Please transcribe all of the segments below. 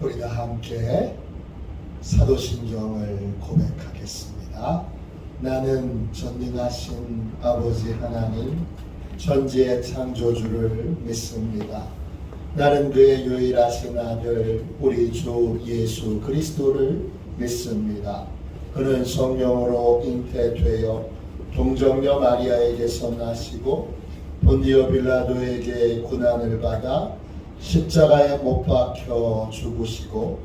우리 다 함께 사도신경을 고백하겠습니다. 나는 전능하신 아버지 하나님 천지의 창조주를 믿습니다. 나는 그의 유일하신 아들 우리 주 예수 그리스도를 믿습니다. 그는 성령으로 잉태되어 동정녀 마리아에게서 나시고 본디오 빌라도에게 고난을 받아 십자가에 못 박혀 죽으시고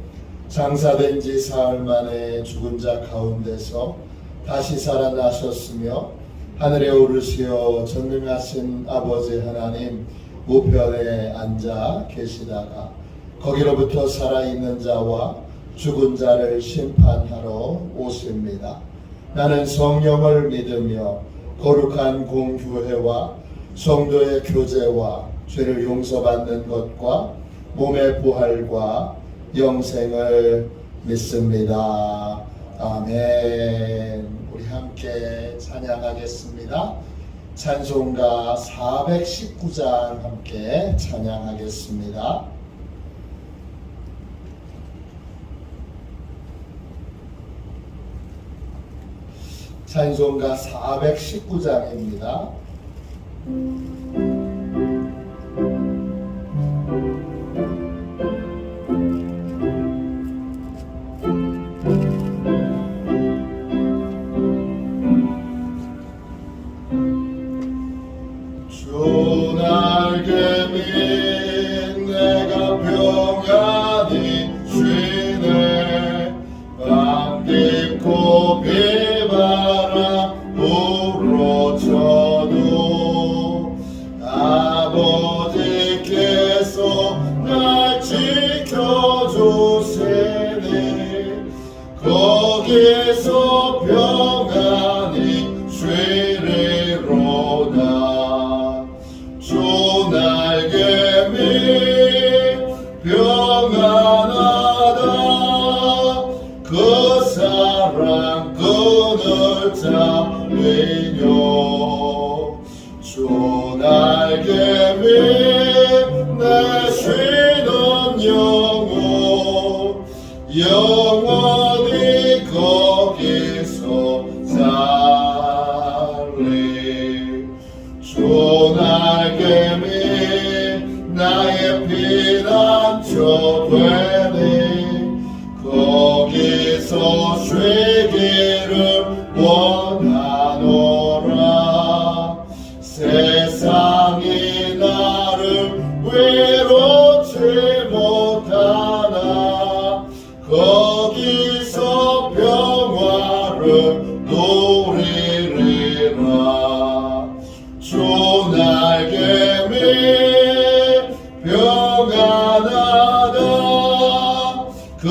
장사된 지 사흘 만에 죽은 자 가운데서 다시 살아나셨으며 하늘에 오르시어 전능하신 아버지 하나님 우편에 앉아 계시다가 거기로부터 살아있는 자와 죽은 자를 심판하러 오십니다. 나는 성령을 믿으며 거룩한 공교회와 성도의 교제와 죄를 용서받는 것과 몸의 부활과 영생을 믿습니다. 아멘. 우리 함께 찬양하겠습니다. 찬송가 419장 함께 찬양하겠습니다. 찬송가 419장입니다. 주 날개미 내가 평안히 쉬네 밤 깊고 비바람 불어쳐도 아버지께서 날 지켜주시니 거기서 평안히 쉬리로다. 주 날개미 평안하다. 그 사랑 끈을 잡으며 주 날개미 내 쉬는 영혼 영원히 거기서 살리. 주 날개미 나의 피난처 되니 거기서 쉬기를 원하노라. 세상이 나를 외롭지 못하나 거기서 평화를 누리리라. 주 날개미 평안하다. 그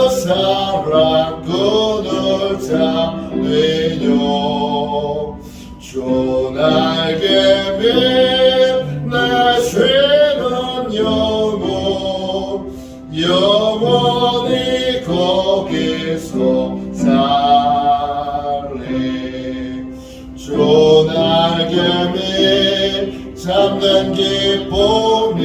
사랑 끈을 잡으며 주 날개미 내 쉬는 영혼 영원히 거기서 살리. 주 날개미 잡는 기쁨이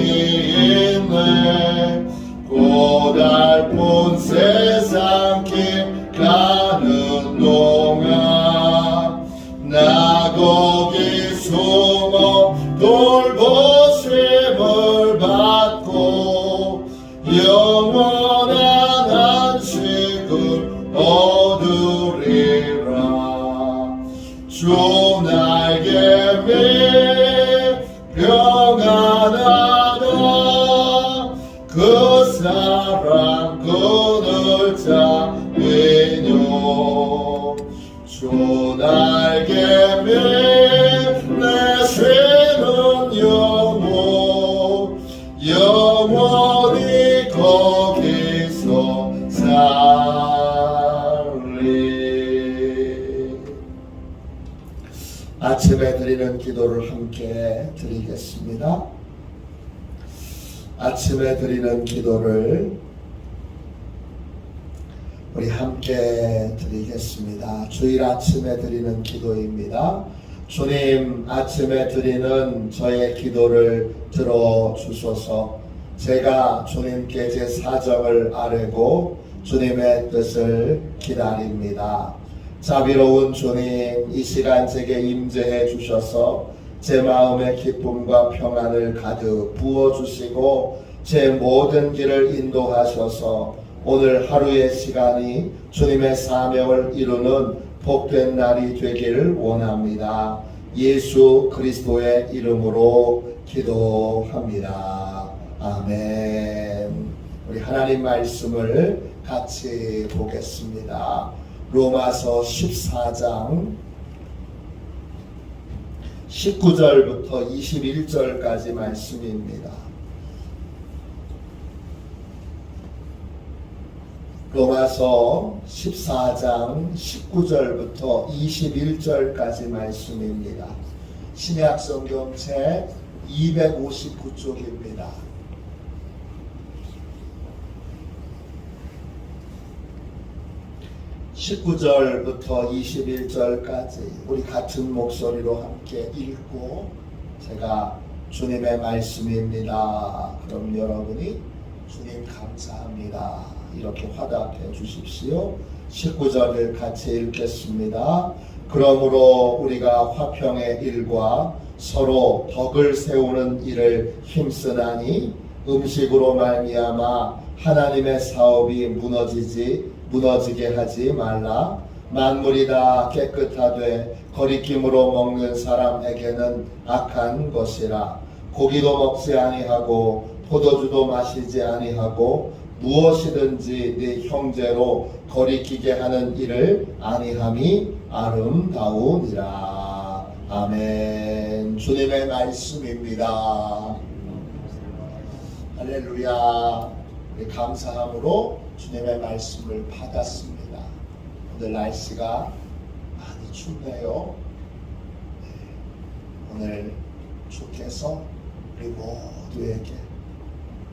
있네. 고달픈 세상 길 가는 동안 나 거기 숨어 돌보심을 받고 영원한 안식을 얻으리라. 주 날개미 평안하다. 그 사랑 끈을 잡으며 주 날개미 내 쉬는 영혼 영원히 거기서 살리. 아침에 드리는 기도를 함께 드리겠습니다. 아침에 드리는 기도를 우리 함께 드리겠습니다. 주일 아침에 드리는 기도입니다. 주님, 아침에 드리는 저의 기도를 들어주소서. 제가 주님께 제 사정을 아뢰고 주님의 뜻을 기다립니다. 자비로운 주님, 이 시간 제게 임재해 주셔서 제 마음의 기쁨과 평안을 가득 부어주시고 제 모든 길을 인도하셔서 오늘 하루의 시간이 주님의 사명을 이루는 복된 날이 되기를 원합니다. 예수 그리스도의 이름으로 기도합니다. 아멘. 우리 하나님 말씀을 같이 보겠습니다. 로마서 14장 19절부터 21절까지 말씀입니다. 로마서 14장 19절부터 21절까지 말씀입니다. 신약성경 책 259쪽입니다. (19절부터) (21절까지) 우리 같은 목소리로 함께 읽고 제가 주님의 말씀입니다. 그럼 여러분이 주님 감사합니다 이렇게 화답해 주십시오. 19절을 같이 읽겠습니다. 그러므로 우리가 화평의 일과 서로 덕을 세우는 일을 힘쓰나니 음식으로 말미암아 하나님의 사업이 무너지게 하지 말라. 만물이 다 깨끗하되 거리낌으로 먹는 사람에게는 악한 것이라. 고기도 먹지 아니하고 포도주도 마시지 아니하고 무엇이든지 네 형제로 거리끼게 하는 일을 아니함이 아름다우니라. 아멘. 주님의 말씀입니다. 할렐루야. 우리 감사함으로 주님의 말씀을 받았습니다. 오늘 날씨가 많이 춥네요. 오늘 주께서 우리 모두에게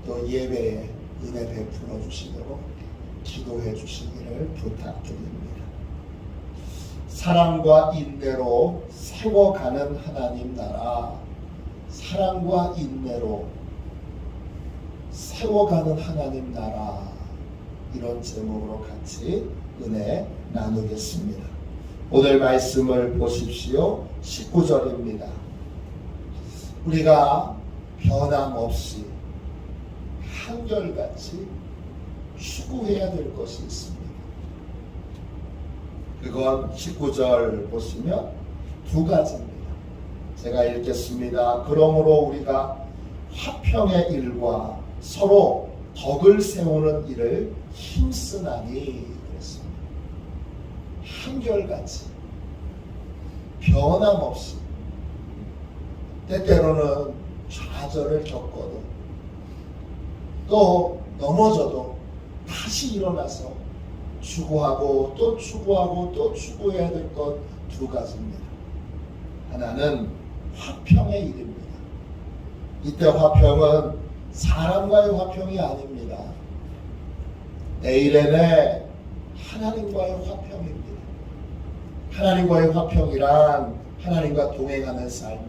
또 예배에 은혜 베풀어 주시도록 기도해 주시기를 부탁드립니다. 사랑과 인내로 세워가는 하나님 나라, 사랑과 인내로 세워가는 하나님 나라, 이런 제목으로 같이 은혜 나누겠습니다. 오늘 말씀을 보십시오. 19절입니다. 우리가 변함없이 한결같이 추구해야 될 것이 있습니다. 그건 19절 보시면 두 가지입니다. 제가 읽겠습니다. 그러므로 우리가 화평의 일과 서로 덕을 세우는 일을 힘쓰나니 그랬습니다. 한결같이 변함없이 때때로는 좌절을 겪어도 또 넘어져도 다시 일어나서 추구하고 또 추구하고 또 추구해야 될 것 두 가지입니다. 하나는 화평의 일입니다. 이때 화평은 사람과의 화평이 아닙니다. 내일에는 하나님과의 화평입니다. 하나님과의 화평이란 하나님과 동행하는 삶을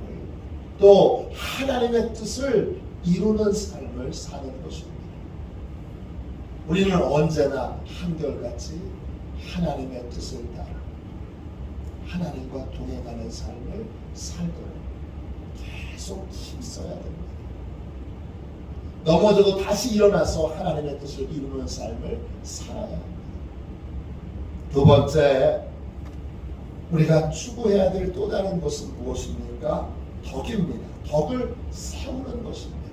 또 하나님의 뜻을 이루는 삶을 사는 것입니다. 우리는 언제나 한결같이 하나님의 뜻을 따라 하나님과 동행하는 삶을 살도록 계속 힘써야 됩니다. 넘어져도 다시 일어나서 하나님의 뜻을 이루는 삶을 살아야 합니다. 두 번째, 우리가 추구해야 될 또 다른 것은 무엇입니까? 덕입니다. 덕을 세우는 것입니다.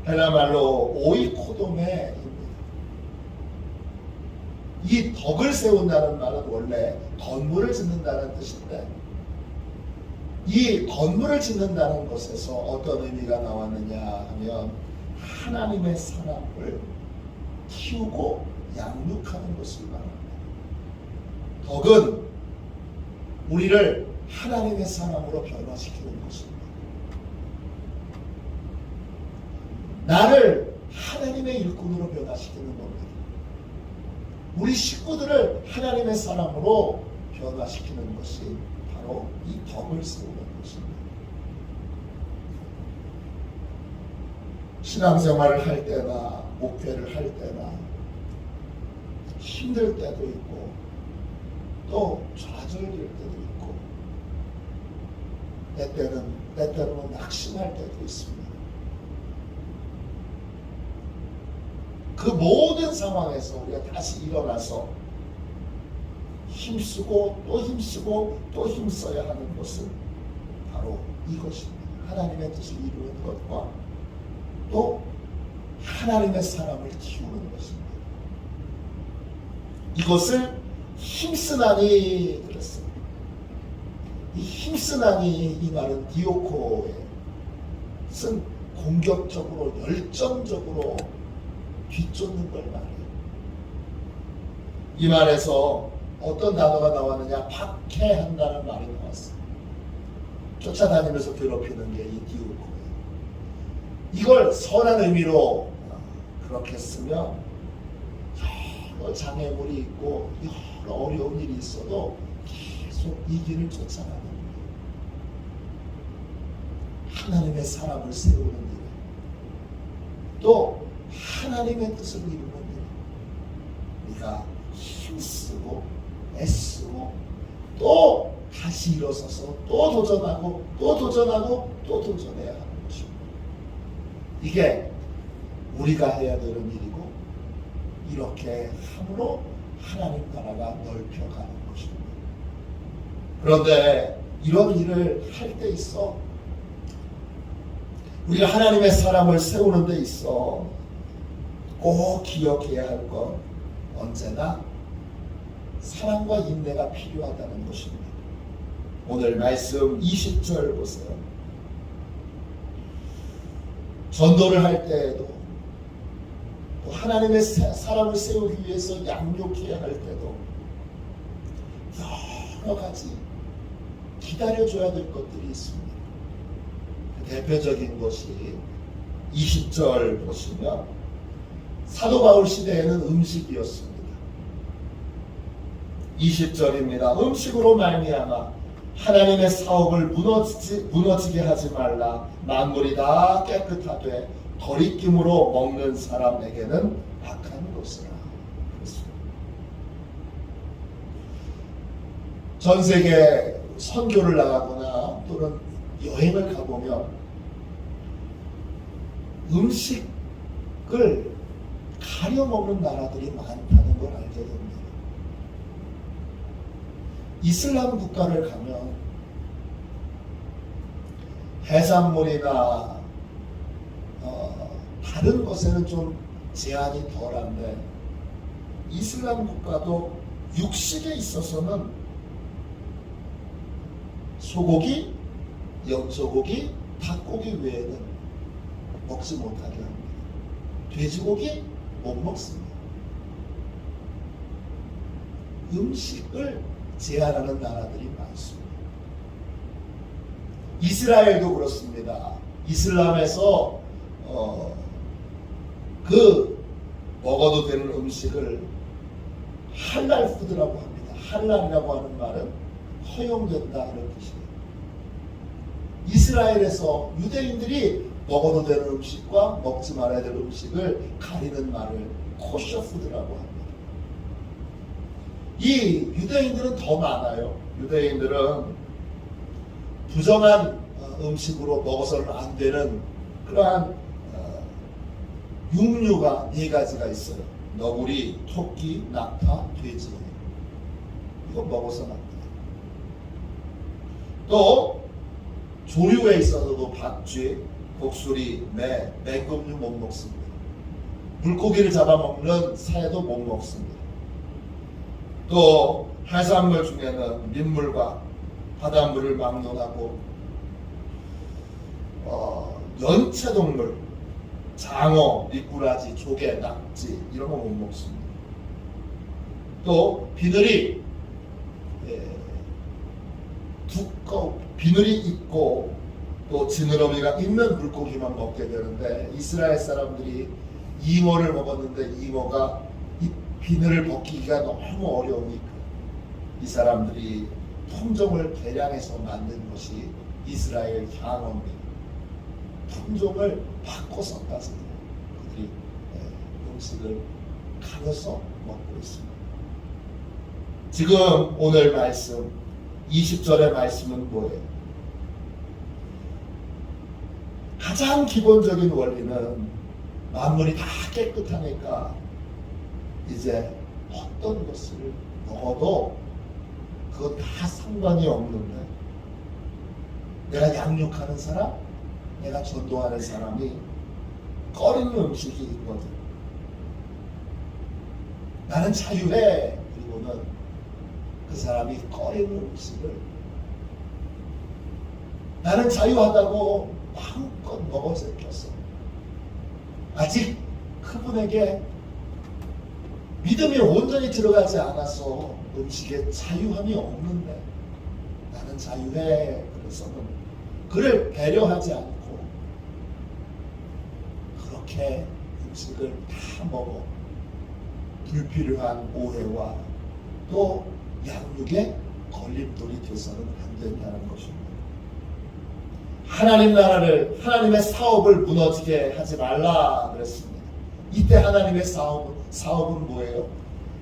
헬라말로 오이코도메입니다. 이 덕을 세운다는 말은 원래 건물을 짓는다는 뜻인데 이 건물을 짓는다는 것에서 어떤 의미가 나왔느냐 하면 하나님의 사람을 키우고 양육하는 것을 말합니다. 덕은 우리를 하나님의 사람으로 변화시키는 것입니다. 나를 하나님의 일꾼으로 변화시키는 겁니다. 우리 식구들을 하나님의 사람으로 변화시키는 것이 바로 이 덕을 세우는 것입니다. 신앙생활을 할 때나 목회를 할 때나 힘들 때도 있고 또 좌절될 때도 있고 때때로는 낙심할 때도 있습니다. 그 모든 상황에서 우리가 다시 일어나서 힘쓰고 또 힘쓰고 또 힘써야 하는 것은 바로 이것입니다. 하나님의 뜻을 이루는 것과 또 하나님의 사람을 키우는 것입니다. 이것을 힘쓰나니 그랬어요. 이 힘쓰나니 이 말은 디오코에 쓴 공격적으로 열정적으로 뒤쫓는 걸 말해요. 이 말에서 어떤 단어가 나왔느냐? 박해한다는 말이 나왔어요. 쫓아다니면서 괴롭히는 게 이 디오코예요. 이걸 선한 의미로 그렇게 쓰면 여러 장애물이 있고 여러 어려운 일이 있어도 계속 이 길을 쫓아가는 거예요. 하나님의 사람을 세우는 일, 또 하나님의 뜻을 이루는 일, 우리가 힘쓰고 애쓰고 또 다시 일어서서 또 도전하고 또 도전하고 또 도전해야 하는 것입니다. 이게 우리가 해야 되는 일이고 이렇게 함으로 하나님 나라가 넓혀가는 것입니다. 그런데 이런 일을 할 때 있어 우리가 하나님의 사람을 세우는 데 있어 꼭 기억해야 할 건 언제나 사랑과 인내가 필요하다는 것입니다. 오늘 말씀 20절 보세요. 전도를 할 때에도 또 하나님의 사람을 세우기 위해서 양육해야 할 때도 여러 가지 기다려줘야 될 것들이 있습니다. 대표적인 것이 20절 보시면 사도 바울 시대에는 음식이었습니다. 20절입니다. 음식으로 말미암아 하나님의 사업을 무너지게 하지 말라. 만물이 다 깨끗하되 거리낌으로 먹는 사람에게는 악한 것이라. 전 세계 선교를 나가거나 또는 여행을 가보면 음식을 가려 먹는 나라들이 많다는 걸 알게 됩니다. 이슬람 국가를 가면 해산물이나 다른 것에는 좀 제한이 덜한데 이슬람 국가도 육식에 있어서는 소고기, 염소고기, 닭고기 외에는 먹지 못하게 합니다. 돼지고기 못 먹습니다. 음식을 제한하는 나라들이 많습니다. 이스라엘도 그렇습니다. 이슬람에서 그 먹어도 되는 음식을 할랄 푸드라고 합니다. 할랄이라고 하는 말은 허용된다 이런 뜻이에요. 이스라엘에서 유대인들이 먹어도 되는 음식과 먹지 말아야 될 음식을 가리는 말을 코셔 푸드라고 합니다. 이 유대인들은 더 많아요. 유대인들은 부정한 음식으로 먹어서는 안 되는 그러한 육류가 4가지가 있어요. 너구리, 토끼, 낙타, 돼지. 이거 먹어서는 안 돼요. 또 조류에 있어서도 박쥐, 독수리, 매, 맹금류 못 먹습니다. 물고기를 잡아먹는 새도 못 먹습니다. 또 해산물 중에는 민물과 바닷물을 막론하고 연체동물, 장어, 미꾸라지, 조개, 낙지 이런 거 못 먹습니다. 또 비늘이 비늘이 있고 또 지느러미가 있는 물고기만 먹게 되는데 이스라엘 사람들이 잉어를 먹었는데 잉어가 이 비늘을 벗기기가 너무 어려우니까 이 품종을 바꿔서 따서 그들이 음식을 가려서 먹고 있습니다. 지금 오늘 말씀 20절의 말씀은 뭐예요? 가장 기본적인 원리는 만물이 다 깨끗하니까 이제 어떤 것을 먹어도 그건 다 상관이 없는데, 내가 양육하는 사람, 내가 전도하는 사람이 꺼리는 음식이 있거든. 나는 자유해. 그리고는 그 사람이 꺼리는 음식을 나는 자유하다고 마음껏 먹어 제꼈어. 아직 그분에게 믿음이 온전히 들어가지 않아서 음식에 자유함이 없는데 나는 자유해. 그래서는 그를 배려하지 않고 그렇게 음식을 다 먹어 불필요한 오해와 또 양육의 걸림돌이 돼서는 안 된다는 것입니다. 하나님 나라를, 하나님의 사업을 무너지게 하지 말라 그랬습니다. 이때 하나님의 사업은 뭐예요?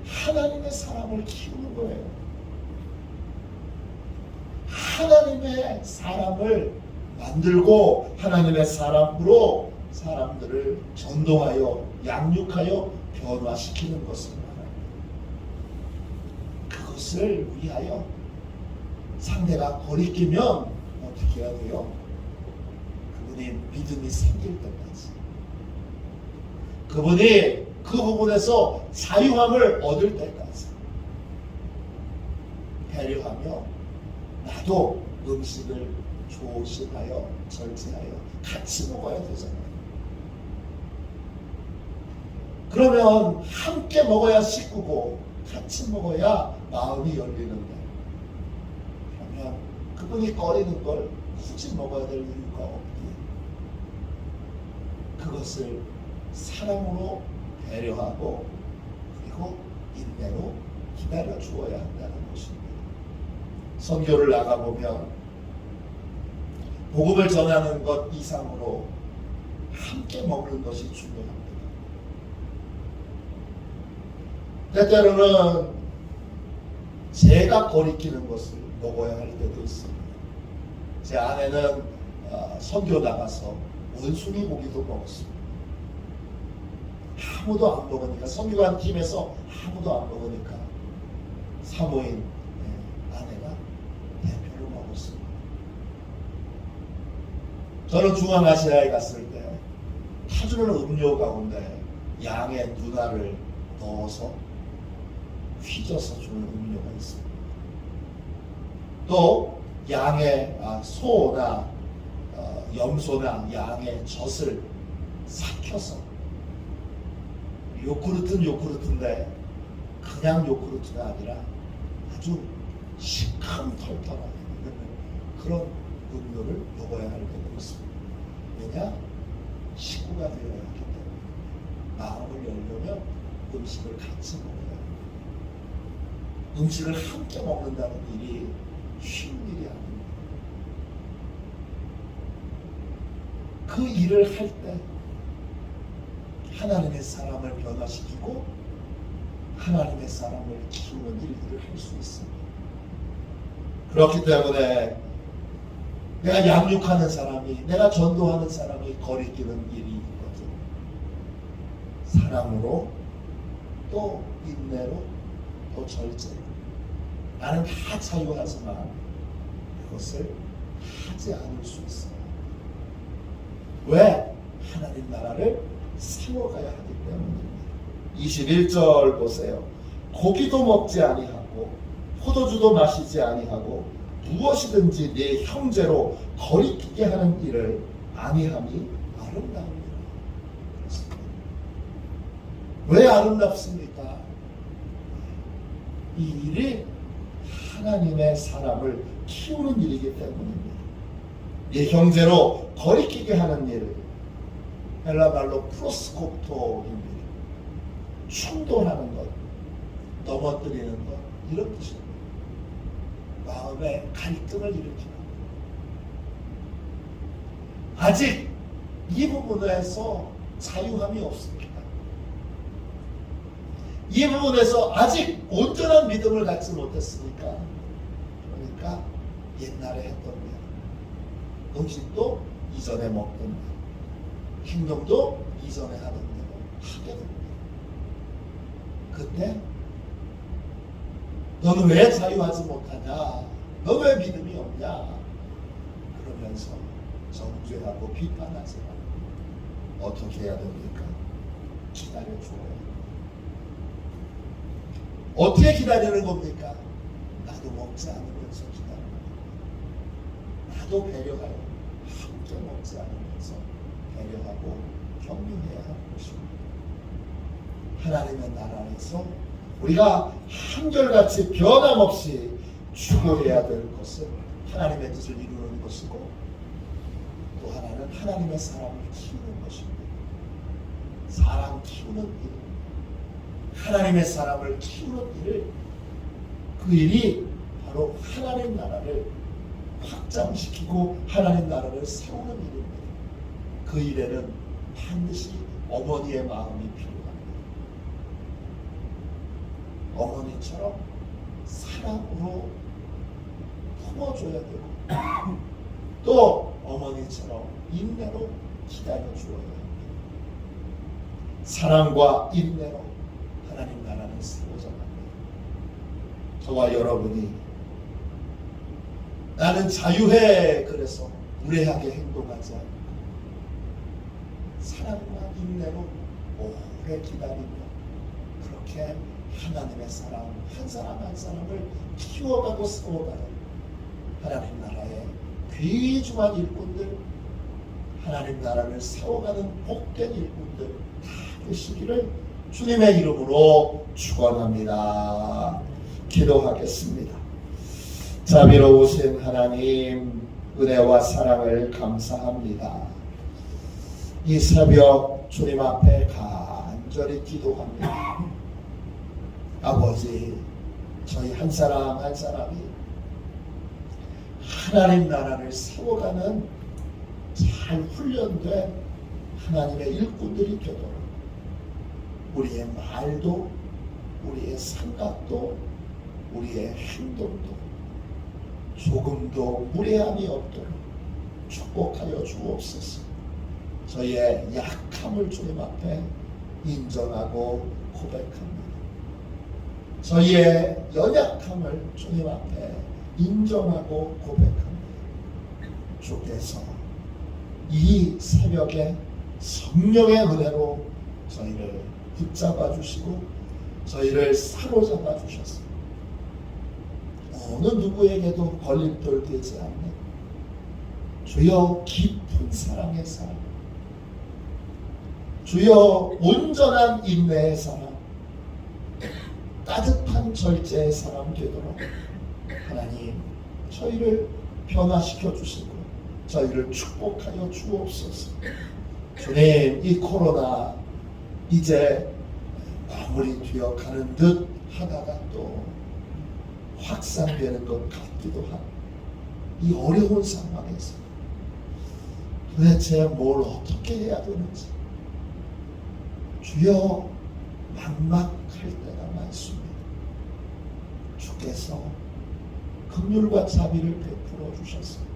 하나님의 사람을 키우는 거예요. 하나님의 사람을 만들고 하나님의 사람으로 사람들을 전도하여 양육하여 변화시키는 것을 말합니다. 그것을 위하여 상대가 거리끼면 어떻게 해야 돼요? 그분이 믿음이 생길 때까지, 그분이 그 부분에서 자유함을 얻을 때까지 배려하며 나도 음식을 조심하여 절제하여 같이 먹어야 되잖아요. 그러면 함께 먹어야 식구고 같이 먹어야 마음이 열리는데, 그러면 그분이 꺼리는 걸 굳이 먹어야 될 이유가 없기에 그것을 사랑으로 배려하고 그리고 인내로 기다려 주어야 한다는 것입니다. 선교를 나가보면 복음을 전하는 것 이상으로 함께 먹는 것이 중요합니다. 때때로는 제가 거리끼는 것을 먹어야 할 때도 있습니다. 제 아내는 선교 나가서 원숭이 고기도 먹었습니다. 아무도 안 먹으니까, 선교관 팀에서 아무도 안 먹으니까 사모인 아내가 대표로 먹었습니다. 저는 중앙아시아에 갔을 때 타주는 음료 가운데 양의 누나를 넣어서 휘져서 주는 음료가 있습니다. 또 양의 소나 염소나 양의 젖을 삭혀서, 요구르트는 요구르트인데 그냥 요구르트가 아니라 아주 시큼털털한 그런 음료를 먹어야 할 때도 있습니다. 왜냐? 식구가 되어야 하기 때문에 마음을 열려면 음식을 같이 먹어야 합니다. 음식을 함께 먹는다는 일이 쉬운 일이 아닙니다. 그 일을 할 때 하나님의 사람을 변화시키고 하나님의 사람을 키우는 일들을 할 수 있습니다. 그렇기 때문에 내가 양육하는 사람이, 내가 전도하는 사람이 거리끼는 일이 있거든. 사랑으로 또 인내로 또 절제로 나는 다 자유하지만 그것을 하지 않을 수 있어요. 왜? 하나님 나라를 세워가야 하기 때문입니다. 21절 보세요. 고기도 먹지 아니하고 포도주도 마시지 아니하고 무엇이든지 내 형제로 거리끼게 하는 일을 아니함이 아름다웁니다. 그렇습니다. 왜 아름답습니까? 이 일이 하나님의 사람을 키우는 일이기 때문입니다. 내 형제로 거리끼게 하는 일, 헬라말로 프로스코토입니다. 충돌하는 것, 넘어뜨리는 것, 이런 뜻입니다. 마음에 갈등을 일으키는 것. 아직 이 부분에서 자유함이 없습니다. 이 부분에서 아직 온전한 믿음을 갖지 못했으니까, 그러니까 옛날에 했던 대로, 음식도 이전에 먹던 대로, 행동도 이전에 하던 대로 하게 됩니다. 그때 너는 왜 자유하지 못하냐? 너 왜 믿음이 없냐? 그러면서 정죄하고 비판하지 말고 어떻게 해야 됩니까? 기다려줘요. 어떻게 기다리는 겁니까? 나도 먹지 않으면서 기다리는 겁니다. 나도 배려하여 함께 먹지 않으면서 배려하고 격려해야 하는 것입니다. 하나님의 나라에서 우리가 한결같이 변함없이 추구해야 될 것은 하나님의 뜻을 이루는 것이고, 또 하나는 하나님의 사람을 키우는 것입니다. 사람 키우는 일, 하나님의 사람을 키우는 일을, 그 일이 바로 하나님 나라를 확장시키고 하나님 나라를 세우는 일입니다. 그 일에는 반드시 어머니의 마음이 필요합니다. 어머니처럼 사랑으로 품어줘야 되고, 또 어머니처럼 인내로 기다려주어야 합니다. 사랑과 인내로 하나님 나라는 세워져 갑니다. 저와 여러분이 나는 자유해 그래서 무례하게 행동하지 않고 사랑과 인내로 오래 기다리며 그렇게 하나님의 사람 한 사람 한 사람을 키워가고 세워가는 하나님 나라의 귀중한 일꾼들, 하나님 나라를 세워가는 복된 일꾼들 다 되시기를 주님의 이름으로 축원합니다. 기도하겠습니다. 자비로우신 하나님, 은혜와 사랑을 감사합니다. 이 새벽 주님 앞에 간절히 기도합니다. 아버지, 저희 한 사람 한 사람이 하나님 나라를 세워가는 잘 훈련된 하나님의 일꾼들이 되도록 우리의 말도, 우리의 생각도, 우리의 행동도 조금도 무례함이 없도록 축복하여 주옵소서. 저희의 약함을 주님 앞에 인정하고 고백합니다. 저희의 연약함을 주님 앞에 인정하고 고백합니다. 주께서 이 새벽에 성령의 은혜로 저희를 붙잡아 주시고 저희를 사로잡아 주셨습니다. 어느 누구에게도 걸림돌 되지 않는 주여 깊은 사랑의 사랑, 주여 온전한 인내의 사랑, 따뜻한 절제의 사람 되도록 하나님 저희를 변화시켜 주시고 저희를 축복하여 주옵소서. 주님, 이 코로나 이제 마무리되어 가는 듯 하다가 또 확산되는 것 같기도 한 이 어려운 상황에서 도대체 뭘 어떻게 해야 되는지 주여 막막할 때가 많습니다. 주께서 긍휼과 자비를 베풀어 주셨습니다.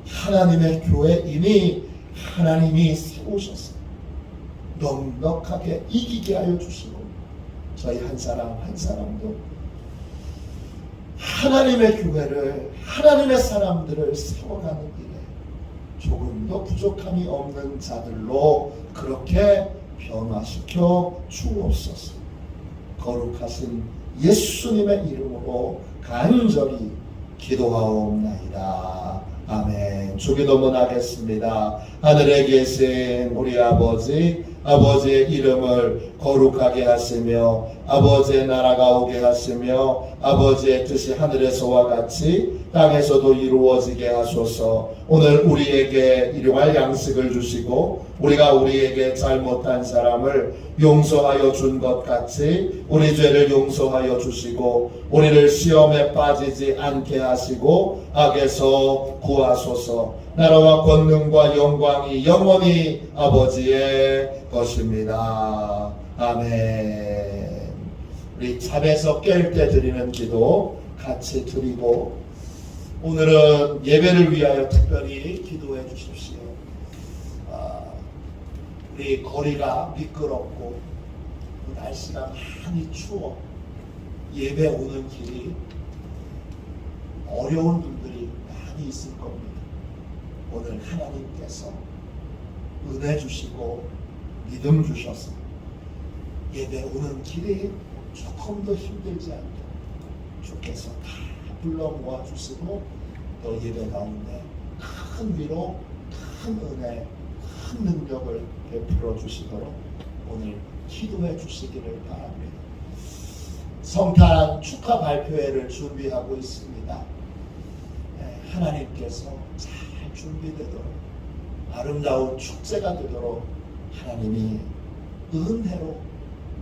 하나님의 교회이니 하나님이 세우셔서 넉넉하게 이기게 하여 주시고 저희 한 사람 한 사람도 하나님의 교회를, 하나님의 사람들을 세워가는 일에 조금도 부족함이 없는 자들로 그렇게 변화시켜 주옵소서. 거룩하신 예수님의 이름으로 간절히 기도하옵나이다. 아멘. 주기도문하겠습니다. 하늘에 계신 우리 아버지, 아버지의 이름을 거룩하게 하시며 아버지의 나라가 오게 하시며 아버지의 뜻이 하늘에서와 같이 땅에서도 이루어지게 하소서. 오늘 우리에게 일용할 양식을 주시고 우리가 우리에게 잘못한 사람을 용서하여 준 것 같이 우리 죄를 용서하여 주시고 우리를 시험에 빠지지 않게 하시고 악에서 구하소서. 나라와 권능과 영광이 영원히 아버지의 것입니다. 아멘. 우리 잠에서 깰 때 드리는 기도 같이 드리고 오늘은 예배를 위하여 특별히 기도해 주십시오. 우리 거리가 미끄럽고 날씨가 많이 추워 예배 오는 길이 어려운 분들이 많이 있을 겁니다. 오늘 하나님께서 은혜 주시고 믿음 주셔서 예배 오는 길이 조금 더 힘들지 않게 주께서 다 불러 모아 주시고 또 예배 가운데 큰 위로, 큰 은혜, 큰 능력을 베풀어 주시도록 오늘 기도해 주시기를 바랍니다. 성탄 축하 발표회를 준비하고 있습니다. 하나님께서 잘 준비되도록 아름다운 축제가 되도록 하나님이 은혜로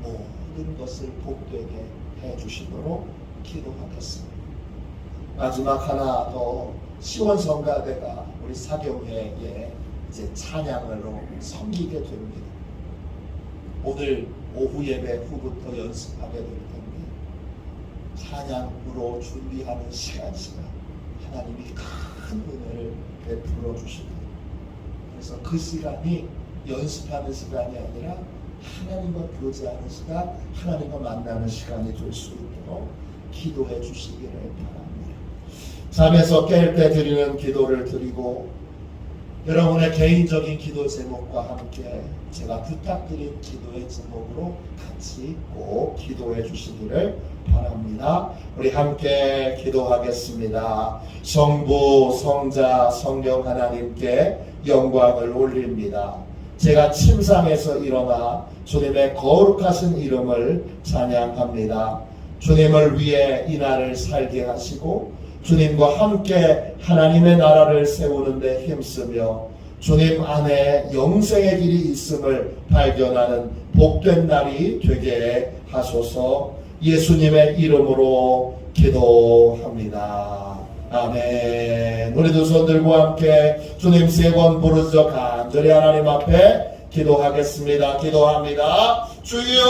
모든 것을 복되게 해주시도록 기도하겠습니다. 마지막 하나 더 시원성가대가 우리 사경회에 이제 찬양으로 섬기게 됩니다. 오늘 오후 예배 후부터 연습하게 될 텐데 찬양으로 준비하는 시간 하나님이 큰 은혜를 베풀어 주십니다. 그래서 그 시간이 연습하는 시간이 아니라 하나님과 교제하는 시간, 하나님과 만나는 시간이 될 수 있도록 기도해 주시기를 바랍니다. 잠에서 깰 때 드리는 기도를 드리고 여러분의 개인적인 기도 제목과 함께 제가 부탁드린 기도의 제목으로 같이 꼭 기도해 주시기를 바랍니다. 우리 함께 기도하겠습니다. 성부, 성자, 성령 하나님께 영광을 올립니다. 제가 침상에서 일어나 주님의 거룩하신 이름을 찬양합니다. 주님을 위해 이 날을 살게 하시고 주님과 함께 하나님의 나라를 세우는 데 힘쓰며 주님 안에 영생의 길이 있음을 발견하는 복된 날이 되게 하소서. 예수님의 이름으로 기도합니다. 아멘. 우리 두 손 들고 함께 주님 세 번 부르짖어 간절히 하나님 앞에 기도하겠습니다. 기도합니다. 주여